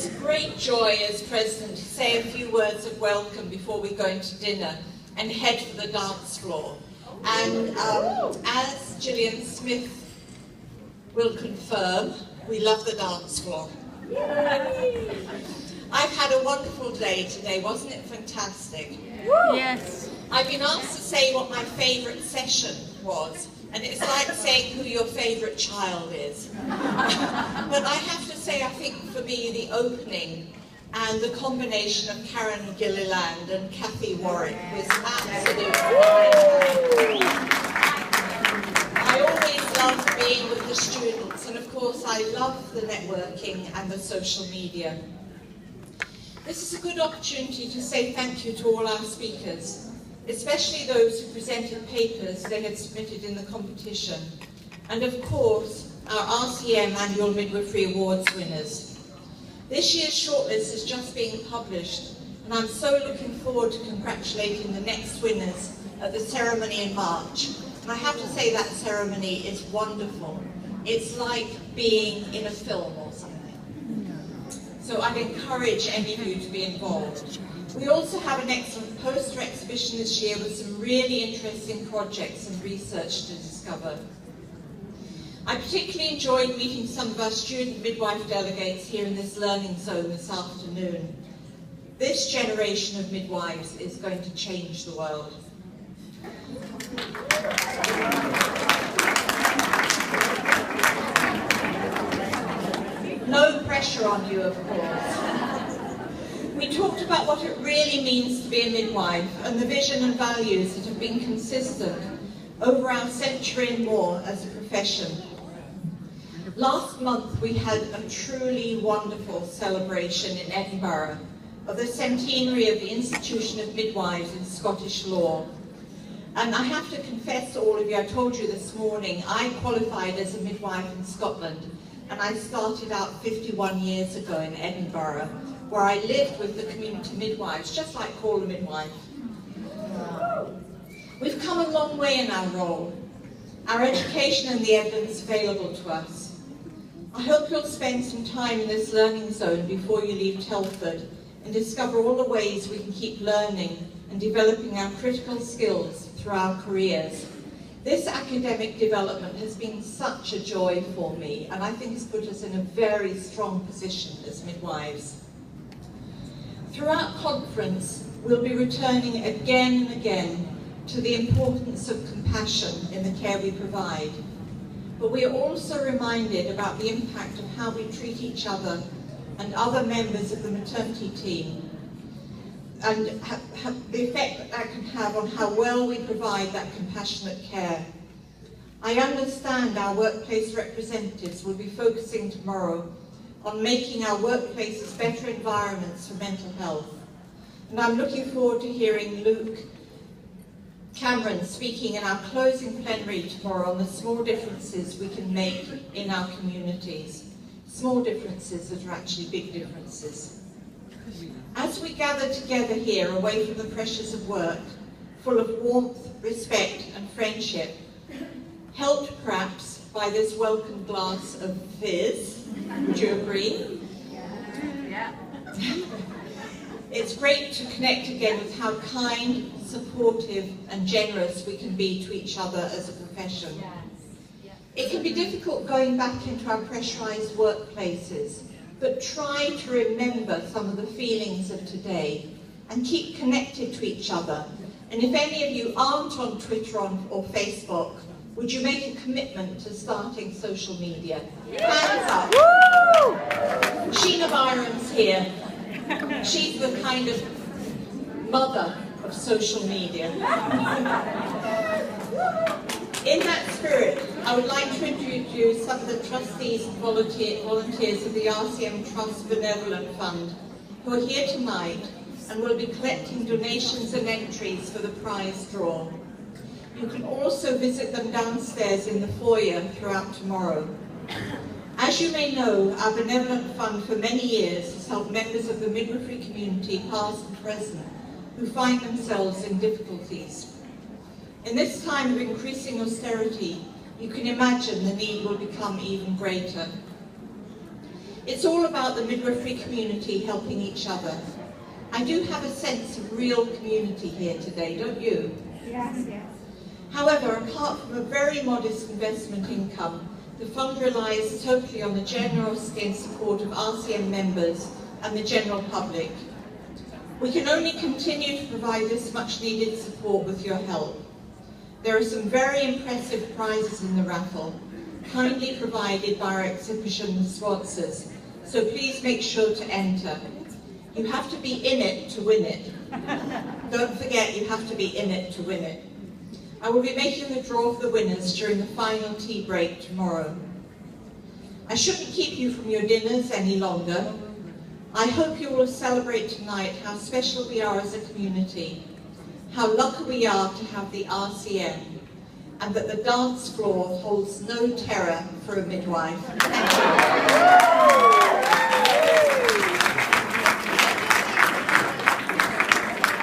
It's a great joy as President to say a few words of welcome before we go into dinner and head for the dance floor. And as Gillian Smith will confirm, we love the dance floor. I've had a wonderful day today, wasn't it fantastic? Yes. I've been asked to say what my favourite session was, and it's like saying who your favourite child is. But I have to say, I think for me the opening and the combination of Karen Gilliland and Kathy Warwick was absolutely wonderful. I always love being with the students, and of course I love the networking and the social media. This is a good opportunity to say thank you to all our speakers, especially those who presented papers they had submitted in the competition, and of course our RCM Annual Midwifery Awards winners. This year's shortlist is just being published, and I'm so looking forward to congratulating the next winners at the ceremony in March. And I have to say that ceremony is wonderful. It's like being in a film or something. So I'd encourage any of you to be involved. We also have an excellent poster exhibition this year with some really interesting projects and research to discover. I particularly enjoyed meeting some of our student midwife delegates here in this learning zone this afternoon. This generation of midwives is going to change the world. No pressure on you, of course. We talked about what it really means to be a midwife and the vision and values that have been consistent over our century and more as a profession. Last month we had a truly wonderful celebration in Edinburgh of the centenary of the institution of midwives in Scottish law. And I have to confess to all of you, I told you this morning, I qualified as a midwife in Scotland, and I started out 51 years ago in Edinburgh, where I lived with the community midwives, just like Call the Midwife. We've come a long way in our role, our education and the evidence available to us. I hope you'll spend some time in this learning zone before you leave Telford and discover all the ways we can keep learning and developing our critical skills through our careers. This academic development has been such a joy for me, and I think has put us in a very strong position as midwives. Throughout conference, we'll be returning again and again to the importance of compassion in the care we provide. But we are also reminded about the impact of how we treat each other and other members of the maternity team, and the effect that that can have on how well we provide that compassionate care. I understand our workplace representatives will be focusing tomorrow on making our workplaces better environments for mental health. And I'm looking forward to hearing Luke Cameron speaking in our closing plenary tomorrow on the small differences we can make in our communities. Small differences that are actually big differences. As we gather together here, away from the pressures of work, full of warmth, respect and friendship, helped perhaps by this welcome glass of fizz, would you agree? Yeah. It's great to connect again with how kind, supportive and generous we can be to each other as a profession. It can be difficult going back into our pressurised workplaces, but try to remember some of the feelings of today and keep connected to each other. And if any of you aren't on Twitter or Facebook, would you make a commitment to starting social media? Hands up. Woo! Sheena Byram's here. She's the kind of mother of social media. In that spirit, I would like to introduce some of the trustees and volunteers of the RCM Trust Benevolent Fund who are here tonight and will be collecting donations and entries for the prize draw. You can also visit them downstairs in the foyer throughout tomorrow. As you may know, our Benevolent Fund for many years has helped members of the midwifery community, past and present, who find themselves in difficulties. In this time of increasing austerity, you can imagine the need will become even greater. It's all about the midwifery community helping each other. I do have a sense of real community here today, don't you? Yes, yes. However, apart from a very modest investment income, the fund relies totally on the generosity and support of RCM members and the general public. We can only continue to provide this much needed support with your help. There are some very impressive prizes in the raffle, kindly provided by our exhibition sponsors, so please make sure to enter. You have to be in it to win it. Don't forget, you have to be in it to win it. I will be making the draw of the winners during the final tea break tomorrow. I shouldn't keep you from your dinners any longer. I hope you will celebrate tonight how special we are as a community, how lucky we are to have the RCM, and that the dance floor holds no terror for a midwife. Thank you.